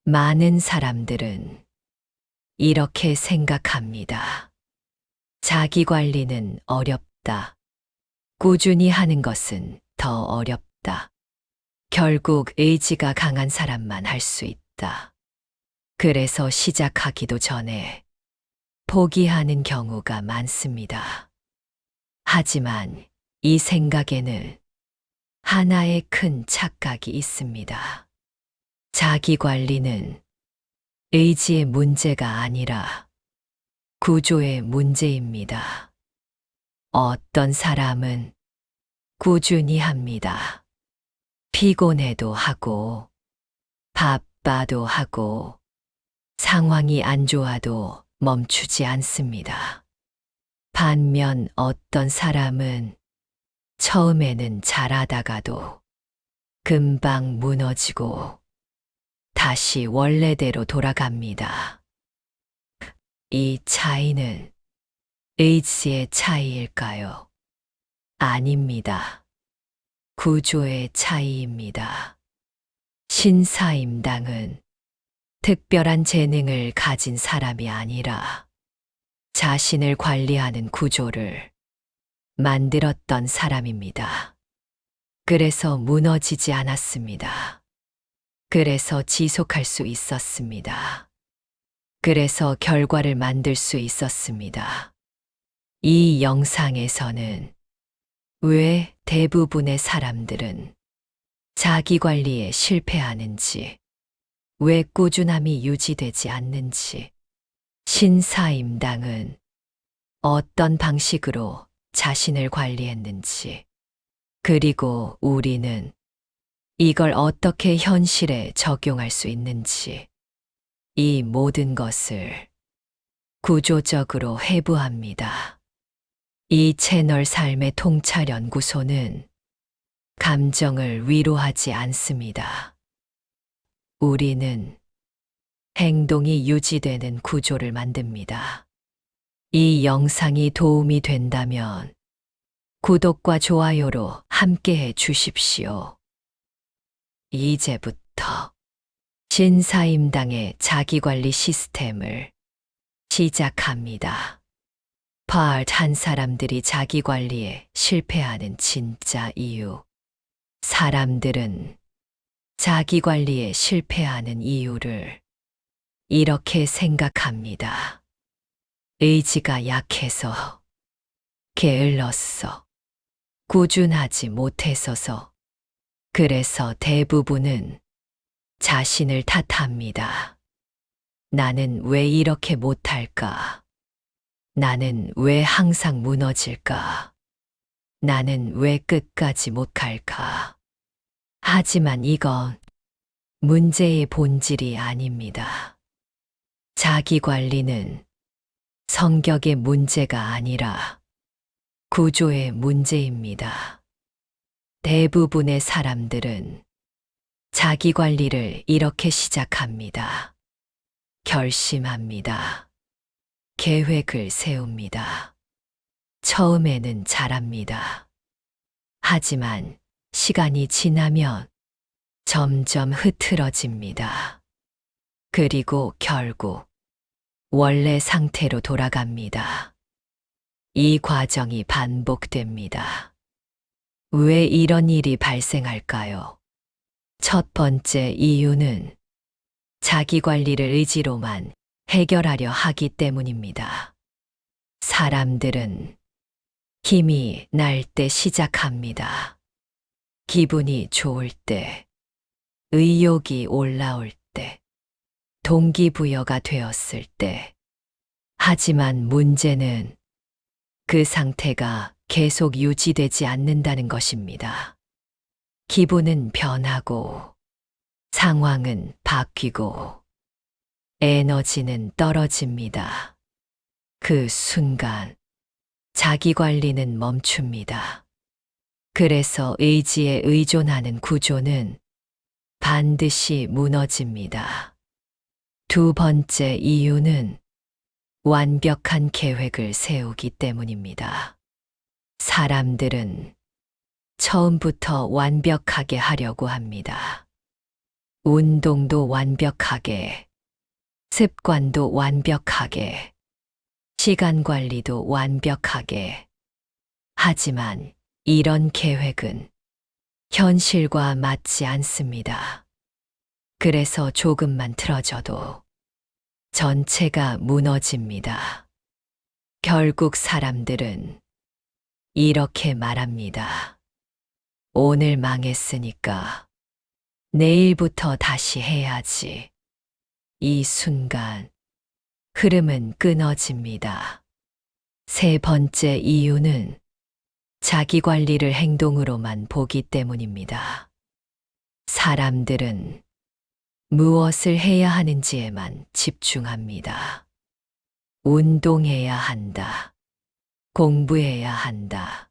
많은 사람들은 이렇게 생각합니다. 자기 관리는 어렵다. 꾸준히 하는 것은 더 어렵다. 결국 의지가 강한 사람만 할 수 있다. 그래서 시작하기도 전에 포기하는 경우가 많습니다. 하지만 이 생각에는 하나의 큰 착각이 있습니다. 자기 관리는 의지의 문제가 아니라 구조의 문제입니다. 어떤 사람은 꾸준히 합니다. 피곤해도 하고, 바빠도 하고, 상황이 안 좋아도 멈추지 않습니다. 반면 어떤 사람은 처음에는 잘하다가도 금방 무너지고 다시 원래대로 돌아갑니다. 이 차이는 의지의 차이일까요? 아닙니다. 구조의 차이입니다. 신사임당은 특별한 재능을 가진 사람이 아니라 자신을 관리하는 구조를 만들었던 사람입니다. 그래서 무너지지 않았습니다. 그래서 지속할 수 있었습니다. 그래서 결과를 만들 수 있었습니다. 이 영상에서는 왜 대부분의 사람들은 자기 관리에 실패하는지, 왜 꾸준함이 유지되지 않는지, 신사임당은 어떤 방식으로 자신을 관리했는지, 그리고 우리는 이걸 어떻게 현실에 적용할 수 있는지, 이 모든 것을 구조적으로 해부합니다. 이 채널 삶의 통찰연구소는 감정을 위로하지 않습니다. 우리는 행동이 유지되는 구조를 만듭니다. 이 영상이 도움이 된다면 구독과 좋아요로 함께해 주십시오. 이제부터 신사임당의 자기관리 시스템을 시작합니다. 한 사람들이 자기 관리에 실패하는 진짜 이유. 사람들은 자기 관리에 실패하는 이유를 이렇게 생각합니다. 의지가 약해서, 게을렀어, 꾸준하지 못했어서, 그래서 대부분은 자신을 탓합니다. 나는 왜 이렇게 못할까? 나는 왜 항상 무너질까? 나는 왜 끝까지 못 갈까? 하지만 이건 문제의 본질이 아닙니다. 자기 관리는 성격의 문제가 아니라 구조의 문제입니다. 대부분의 사람들은 자기 관리를 이렇게 시작합니다. 결심합니다. 계획을 세웁니다. 처음에는 잘합니다. 하지만 시간이 지나면 점점 흐트러집니다. 그리고 결국 원래 상태로 돌아갑니다. 이 과정이 반복됩니다. 왜 이런 일이 발생할까요? 첫 번째 이유는 자기 관리를 의지로만 해결하려 하기 때문입니다. 사람들은 힘이 날 때 시작합니다. 기분이 좋을 때, 의욕이 올라올 때, 동기부여가 되었을 때. 하지만 문제는 그 상태가 계속 유지되지 않는다는 것입니다. 기분은 변하고, 상황은 바뀌고, 에너지는 떨어집니다. 그 순간 자기 관리는 멈춥니다. 그래서 의지에 의존하는 구조는 반드시 무너집니다. 두 번째 이유는 완벽한 계획을 세우기 때문입니다. 사람들은 처음부터 완벽하게 하려고 합니다. 운동도 완벽하게, 습관도 완벽하게, 시간 관리도 완벽하게. 하지만 이런 계획은 현실과 맞지 않습니다. 그래서 조금만 틀어져도 전체가 무너집니다. 결국 사람들은 이렇게 말합니다. 오늘 망했으니까 내일부터 다시 해야지. 이 순간 흐름은 끊어집니다. 세 번째 이유는 자기 관리를 행동으로만 보기 때문입니다. 사람들은 무엇을 해야 하는지에만 집중합니다. 운동해야 한다. 공부해야 한다.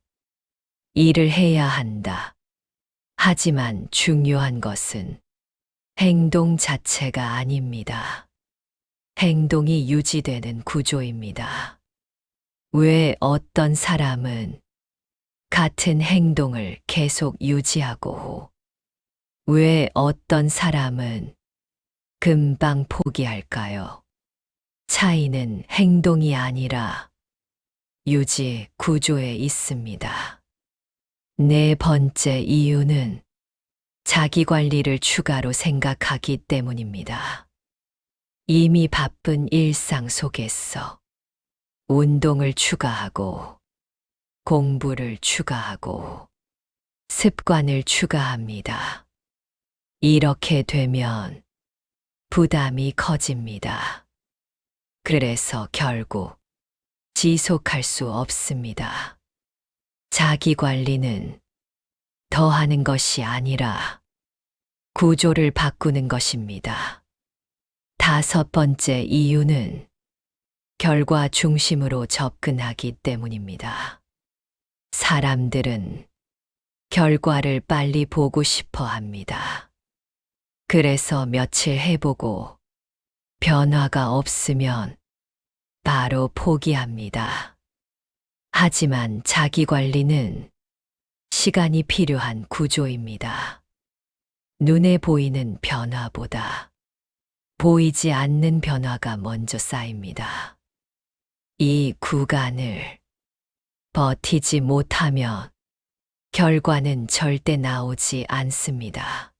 일을 해야 한다. 하지만 중요한 것은 행동 자체가 아닙니다. 행동이 유지되는 구조입니다. 왜 어떤 사람은 같은 행동을 계속 유지하고 왜 어떤 사람은 금방 포기할까요? 차이는 행동이 아니라 유지 구조에 있습니다. 네 번째 이유는 자기 관리를 추가로 생각하기 때문입니다. 이미 바쁜 일상 속에서 운동을 추가하고 공부를 추가하고 습관을 추가합니다. 이렇게 되면 부담이 커집니다. 그래서 결국 지속할 수 없습니다. 자기 관리는 더 하는 것이 아니라 구조를 바꾸는 것입니다. 다섯 번째 이유는 결과 중심으로 접근하기 때문입니다. 사람들은 결과를 빨리 보고 싶어 합니다. 그래서 며칠 해보고 변화가 없으면 바로 포기합니다. 하지만 자기 관리는 시간이 필요한 구조입니다. 눈에 보이는 변화보다 보이지 않는 변화가 먼저 쌓입니다. 이 구간을 버티지 못하면 결과는 절대 나오지 않습니다.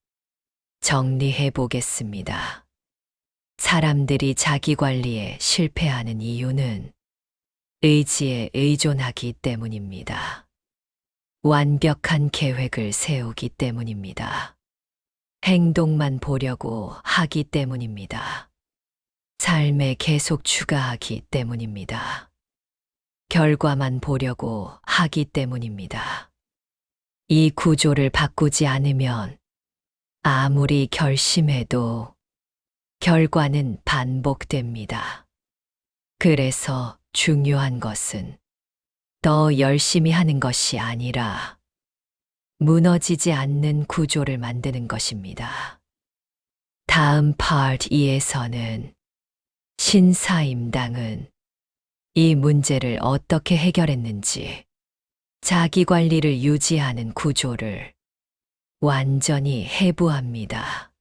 정리해 보겠습니다. 사람들이 자기 관리에 실패하는 이유는 의지에 의존하기 때문입니다. 완벽한 계획을 세우기 때문입니다. 행동만 보려고 하기 때문입니다. 삶에 계속 추가하기 때문입니다. 결과만 보려고 하기 때문입니다. 이 구조를 바꾸지 않으면 아무리 결심해도 결과는 반복됩니다. 그래서 중요한 것은 더 열심히 하는 것이 아니라 무너지지 않는 구조를 만드는 것입니다. 다음 파트 2에서는 신사임당은 이 문제를 어떻게 해결했는지 자기 관리를 유지하는 구조를 완전히 해부합니다.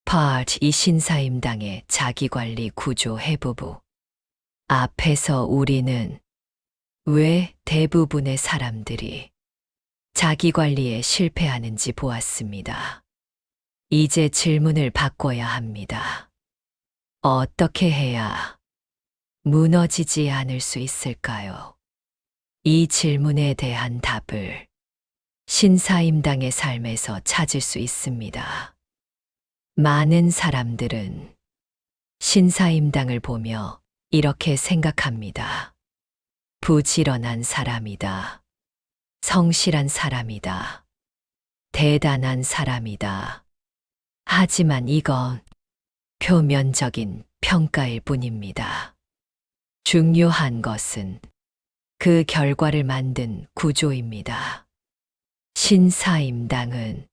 파트 2 신사임당의 자기 관리 구조 해부부. 앞에서 우리는 왜 대부분의 사람들이 자기 관리에 실패하는지 보았습니다. 이제 질문을 바꿔야 합니다. 어떻게 해야 무너지지 않을 수 있을까요? 이 질문에 대한 답을 신사임당의 삶에서 찾을 수 있습니다. 많은 사람들은 신사임당을 보며 이렇게 생각합니다. 부지런한 사람이다. 성실한 사람이다. 대단한 사람이다. 하지만 이건 표면적인 평가일 뿐입니다. 중요한 것은 그 결과를 만든 구조입니다. 신사임당은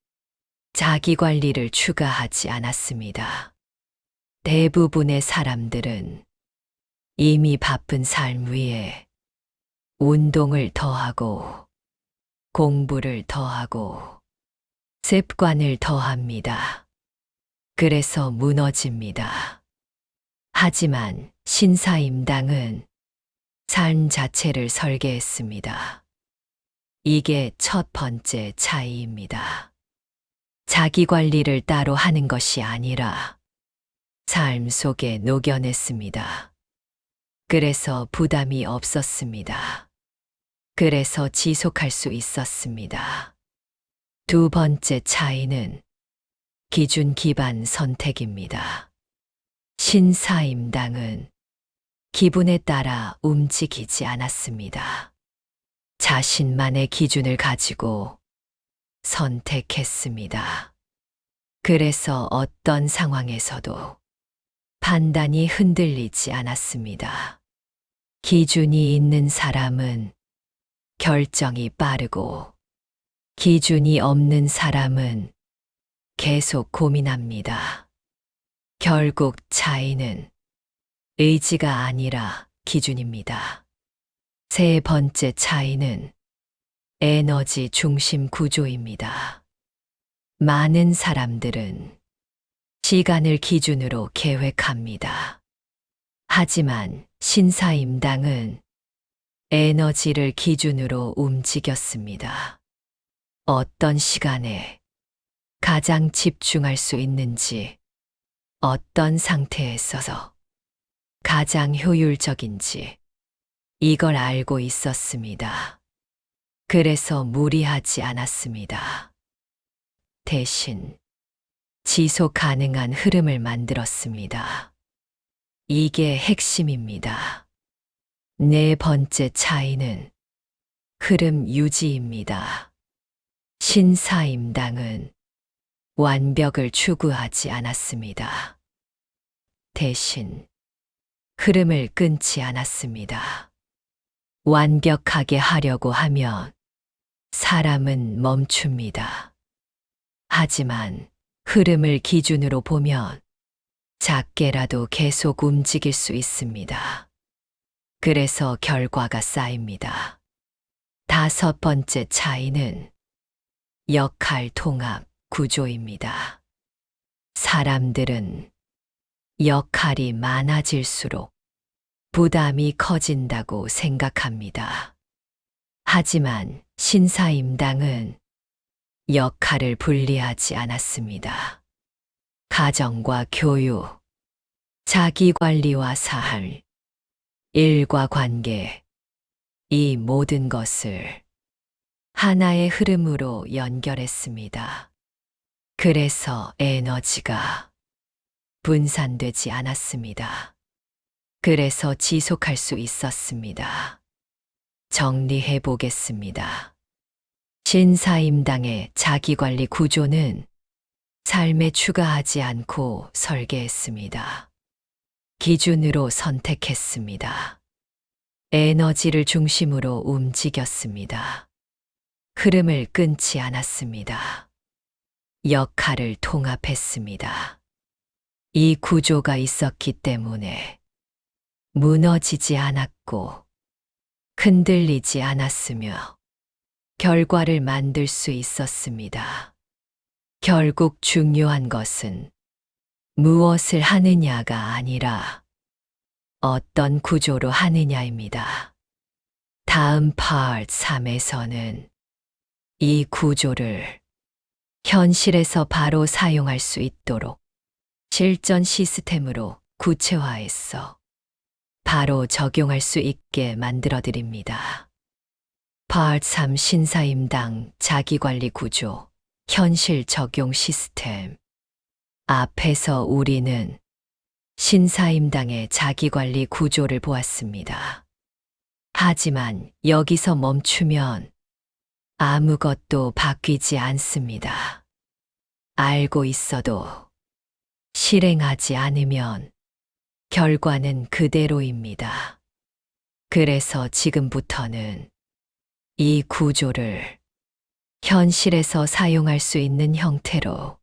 자기 관리를 추가하지 않았습니다. 대부분의 사람들은 이미 바쁜 삶 위에 운동을 더하고 공부를 더하고 습관을 더합니다. 그래서 무너집니다. 하지만 신사임당은 삶 자체를 설계했습니다. 이게 첫 번째 차이입니다. 자기 관리를 따로 하는 것이 아니라 삶 속에 녹여냈습니다. 그래서 부담이 없었습니다. 그래서 지속할 수 있었습니다. 두 번째 차이는 기준 기반 선택입니다. 신사임당은 기분에 따라 움직이지 않았습니다. 자신만의 기준을 가지고 선택했습니다. 그래서 어떤 상황에서도 판단이 흔들리지 않았습니다. 기준이 있는 사람은 결정이 빠르고 기준이 없는 사람은 계속 고민합니다. 결국 차이는 의지가 아니라 기준입니다. 세 번째 차이는 에너지 중심 구조입니다. 많은 사람들은 시간을 기준으로 계획합니다. 하지만 신사임당은 에너지를 기준으로 움직였습니다. 어떤 시간에 가장 집중할 수 있는지, 어떤 상태에 있어서 가장 효율적인지 이걸 알고 있었습니다. 그래서 무리하지 않았습니다. 대신 지속 가능한 흐름을 만들었습니다. 이게 핵심입니다. 네 번째 차이는 흐름 유지입니다. 신사임당은 완벽을 추구하지 않았습니다. 대신 흐름을 끊지 않았습니다. 완벽하게 하려고 하면 사람은 멈춥니다. 하지만 흐름을 기준으로 보면 작게라도 계속 움직일 수 있습니다. 그래서 결과가 쌓입니다. 다섯 번째 차이는 역할 통합 구조입니다. 사람들은 역할이 많아질수록 부담이 커진다고 생각합니다. 하지만 신사임당은 역할을 분리하지 않았습니다. 가정과 교육, 자기관리와 삶, 일과 관계, 이 모든 것을 하나의 흐름으로 연결했습니다. 그래서 에너지가 분산되지 않았습니다. 그래서 지속할 수 있었습니다. 정리해 보겠습니다. 신사임당의 자기관리 구조는 삶에 추가하지 않고 설계했습니다. 기준으로 선택했습니다. 에너지를 중심으로 움직였습니다. 흐름을 끊지 않았습니다. 역할을 통합했습니다. 이 구조가 있었기 때문에 무너지지 않았고 흔들리지 않았으며 결과를 만들 수 있었습니다. 결국 중요한 것은 무엇을 하느냐가 아니라 어떤 구조로 하느냐입니다. 다음 파트 3에서는 이 구조를 현실에서 바로 사용할 수 있도록 실전 시스템으로 구체화해서 바로 적용할 수 있게 만들어 드립니다. 파트 3 신사임당 자기관리 구조 현실 적용 시스템. 앞에서 우리는 신사임당의 자기관리 구조를 보았습니다. 하지만 여기서 멈추면 아무것도 바뀌지 않습니다. 알고 있어도 실행하지 않으면 결과는 그대로입니다. 그래서 지금부터는 이 구조를 현실에서 사용할 수 있는 형태로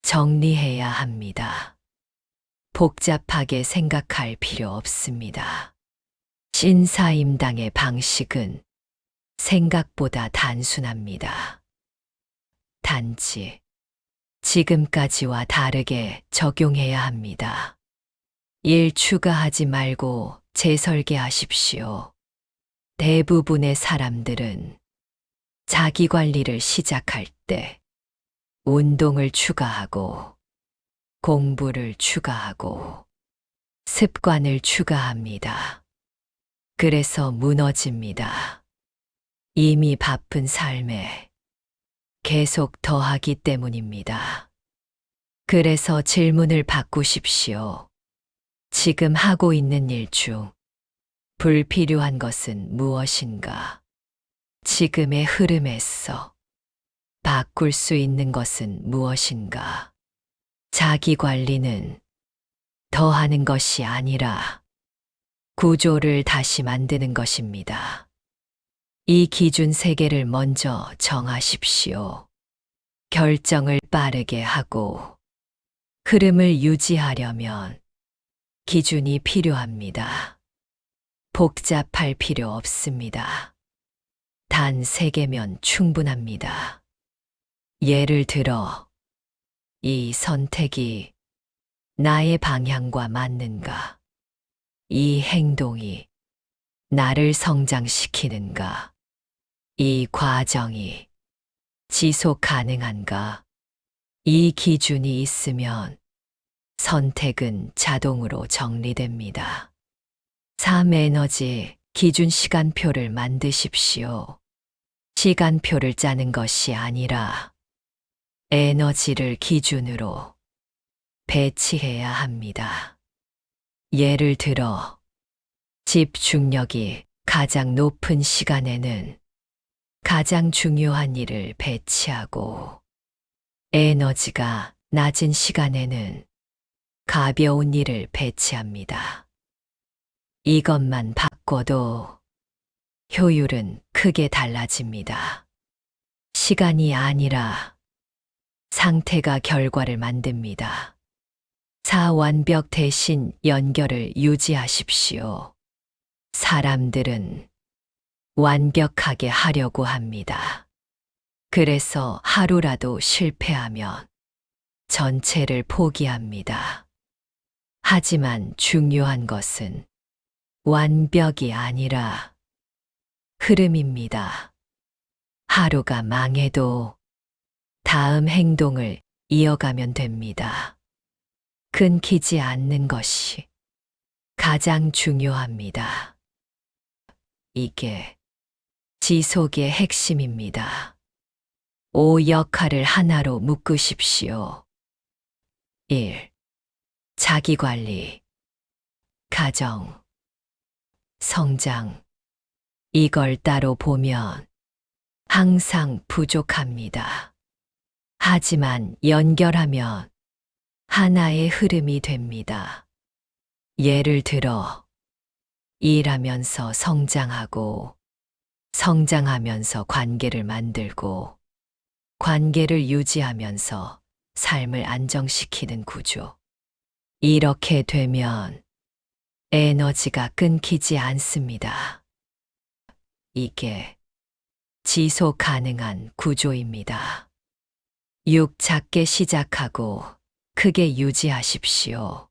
정리해야 합니다. 복잡하게 생각할 필요 없습니다. 신사임당의 방식은 생각보다 단순합니다. 단지 지금까지와 다르게 적용해야 합니다. 일 추가하지 말고 재설계하십시오. 대부분의 사람들은 자기 관리를 시작할 때 운동을 추가하고 공부를 추가하고 습관을 추가합니다. 그래서 무너집니다. 이미 바쁜 삶에 계속 더하기 때문입니다. 그래서 질문을 바꾸십시오. 지금 하고 있는 일 중 불필요한 것은 무엇인가? 지금의 흐름에서 바꿀 수 있는 것은 무엇인가? 자기 관리는 더하는 것이 아니라 구조를 다시 만드는 것입니다. 이 기준 3개를 먼저 정하십시오. 결정을 빠르게 하고 흐름을 유지하려면 기준이 필요합니다. 복잡할 필요 없습니다. 단 3개면 충분합니다. 예를 들어, 이 선택이 나의 방향과 맞는가? 이 행동이 나를 성장시키는가? 이 과정이 지속 가능한가? 이 기준이 있으면 선택은 자동으로 정리됩니다. 삶 에너지 기준 시간표를 만드십시오. 시간표를 짜는 것이 아니라 에너지를 기준으로 배치해야 합니다. 예를 들어, 집중력이 가장 높은 시간에는 가장 중요한 일을 배치하고, 에너지가 낮은 시간에는 가벼운 일을 배치합니다. 이것만 바꿔도 효율은 크게 달라집니다. 시간이 아니라 상태가 결과를 만듭니다. 완벽 대신 연결을 유지하십시오. 사람들은 완벽하게 하려고 합니다. 그래서 하루라도 실패하면 전체를 포기합니다. 하지만 중요한 것은 완벽이 아니라 흐름입니다. 하루가 망해도 다음 행동을 이어가면 됩니다. 끊기지 않는 것이 가장 중요합니다. 이게 지속의 핵심입니다. 5 역할을 하나로 묶으십시오. 1. 자기관리, 가정, 성장. 이걸 따로 보면 항상 부족합니다. 하지만 연결하면 하나의 흐름이 됩니다. 예를 들어, 일하면서 성장하고, 성장하면서 관계를 만들고, 관계를 유지하면서 삶을 안정시키는 구조. 이렇게 되면 에너지가 끊기지 않습니다. 이게 지속 가능한 구조입니다. 6. 작게 시작하고 크게 유지하십시오.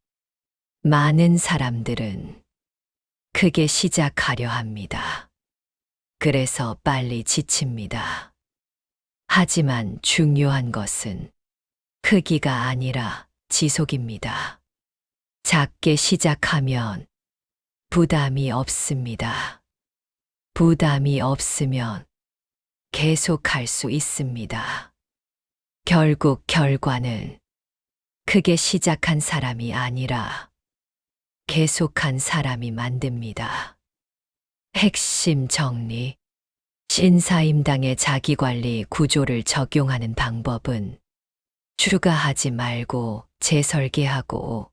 많은 사람들은 크게 시작하려 합니다. 그래서 빨리 지칩니다. 하지만 중요한 것은 크기가 아니라 지속입니다. 작게 시작하면 부담이 없습니다. 부담이 없으면 계속할 수 있습니다. 결국 결과는 크게 시작한 사람이 아니라 계속한 사람이 만듭니다. 핵심 정리. 신사임당의 자기관리 구조를 적용하는 방법은 추가하지 말고 재설계하고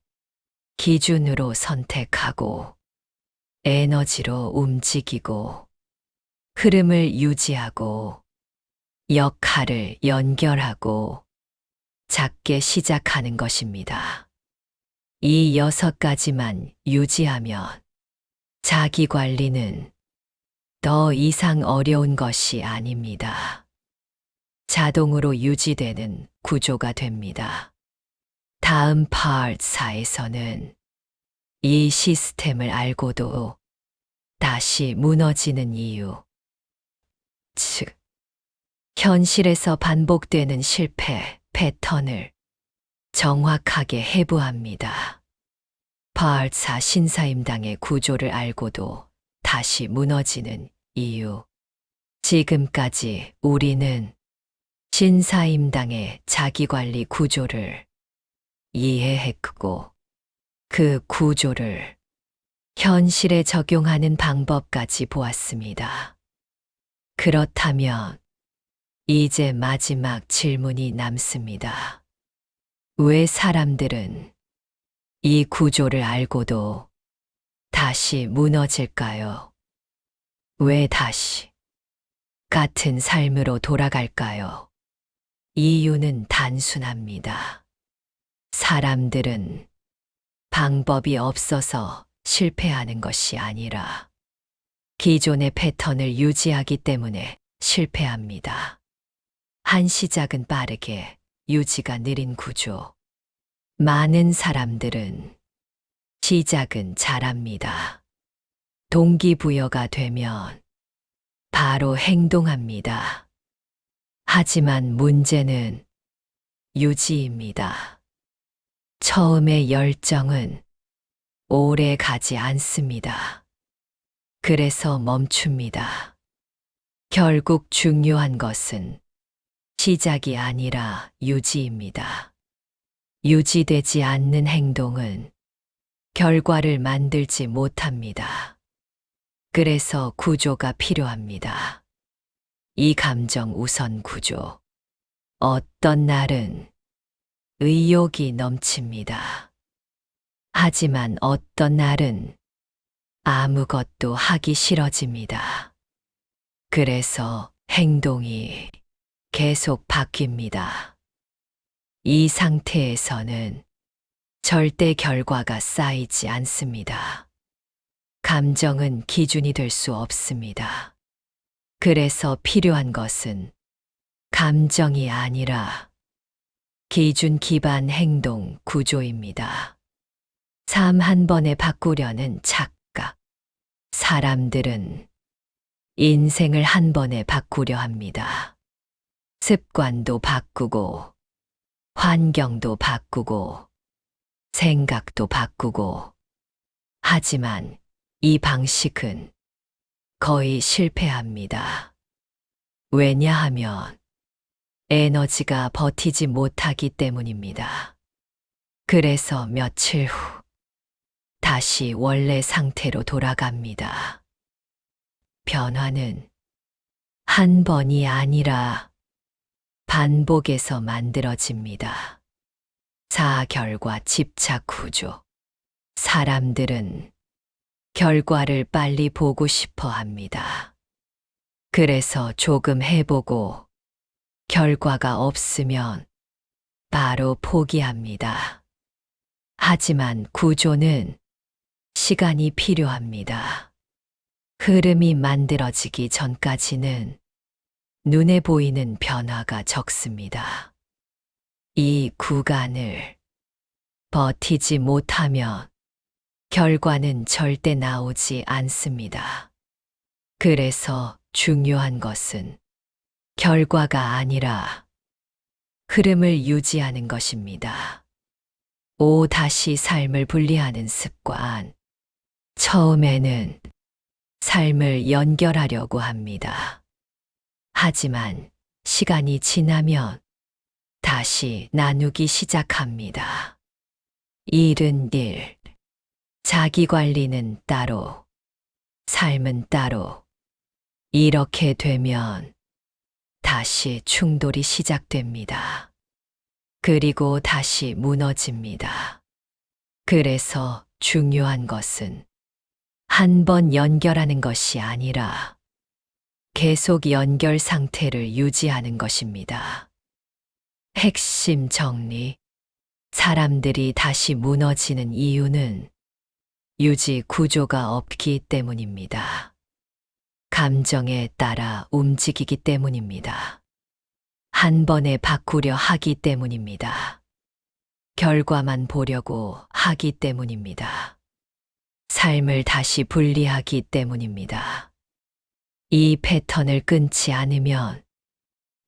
기준으로 선택하고 에너지로 움직이고 흐름을 유지하고 역할을 연결하고 작게 시작하는 것입니다. 이 6가지만 유지하면 자기 관리는 더 이상 어려운 것이 아닙니다. 자동으로 유지되는 구조가 됩니다. 다음 파트 4에서는 이 시스템을 알고도 다시 무너지는 이유, 즉, 현실에서 반복되는 실패 패턴을 정확하게 해부합니다. 파트 4 신사임당의 구조를 알고도 다시 무너지는 이유. 지금까지 우리는 신사임당의 자기관리 구조를 이해했고 그 구조를 현실에 적용하는 방법까지 보았습니다. 그렇다면 이제 마지막 질문이 남습니다. 왜 사람들은 이 구조를 알고도 다시 무너질까요? 왜 다시 같은 삶으로 돌아갈까요? 이유는 단순합니다. 사람들은 방법이 없어서 실패하는 것이 아니라 기존의 패턴을 유지하기 때문에 실패합니다. 한 시작은 빠르게, 유지가 느린 구조. 많은 사람들은 시작은 잘합니다. 동기부여가 되면 바로 행동합니다. 하지만 문제는 유지입니다. 처음의 열정은 오래 가지 않습니다. 그래서 멈춥니다. 결국 중요한 것은 시작이 아니라 유지입니다. 유지되지 않는 행동은 결과를 만들지 못합니다. 그래서 구조가 필요합니다. 이 감정 우선 구조. 어떤 날은 의욕이 넘칩니다. 하지만 어떤 날은 아무것도 하기 싫어집니다. 그래서 행동이 계속 바뀝니다. 이 상태에서는 절대 결과가 쌓이지 않습니다. 감정은 기준이 될 수 없습니다. 그래서 필요한 것은 감정이 아니라 기준 기반 행동 구조입니다. 삶 한 번에 바꾸려는 착각. 사람들은 인생을 한 번에 바꾸려 합니다. 습관도 바꾸고, 환경도 바꾸고, 생각도 바꾸고. 하지만 이 방식은 거의 실패합니다. 왜냐하면 에너지가 버티지 못하기 때문입니다. 그래서 며칠 후 다시 원래 상태로 돌아갑니다. 변화는 한 번이 아니라 반복에서 만들어집니다. 결과 집착 구조. 사람들은 결과를 빨리 보고 싶어 합니다. 그래서 조금 해보고 결과가 없으면 바로 포기합니다. 하지만 구조는 시간이 필요합니다. 흐름이 만들어지기 전까지는 눈에 보이는 변화가 적습니다. 이 구간을 버티지 못하면 결과는 절대 나오지 않습니다. 그래서 중요한 것은 결과가 아니라 흐름을 유지하는 것입니다. 다시 삶을 분리하는 습관. 처음에는 삶을 연결하려고 합니다. 하지만 시간이 지나면 다시 나누기 시작합니다. 일은 일, 자기 관리는 따로, 삶은 따로. 이렇게 되면 다시 충돌이 시작됩니다. 그리고 다시 무너집니다. 그래서 중요한 것은 한 번 연결하는 것이 아니라 계속 연결 상태를 유지하는 것입니다. 핵심 정리. 사람들이 다시 무너지는 이유는 유지 구조가 없기 때문입니다. 감정에 따라 움직이기 때문입니다. 한 번에 바꾸려 하기 때문입니다. 결과만 보려고 하기 때문입니다. 삶을 다시 분리하기 때문입니다. 이 패턴을 끊지 않으면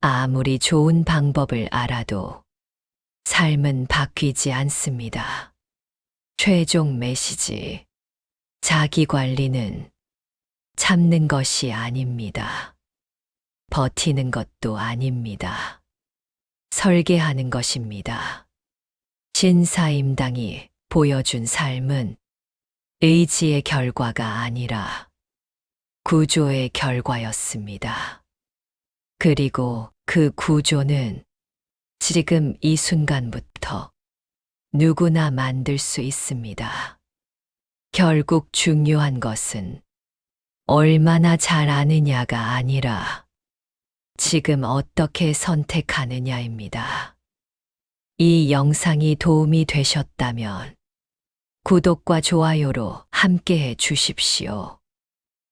아무리 좋은 방법을 알아도 삶은 바뀌지 않습니다. 최종 메시지. 자기 관리는 참는 것이 아닙니다. 버티는 것도 아닙니다. 설계하는 것입니다. 신사임당이 보여준 삶은 의지의 결과가 아니라 구조의 결과였습니다. 그리고 그 구조는 지금 이 순간부터 누구나 만들 수 있습니다. 결국 중요한 것은 얼마나 잘 아느냐가 아니라 지금 어떻게 선택하느냐입니다. 이 영상이 도움이 되셨다면 구독과 좋아요로 함께해 주십시오.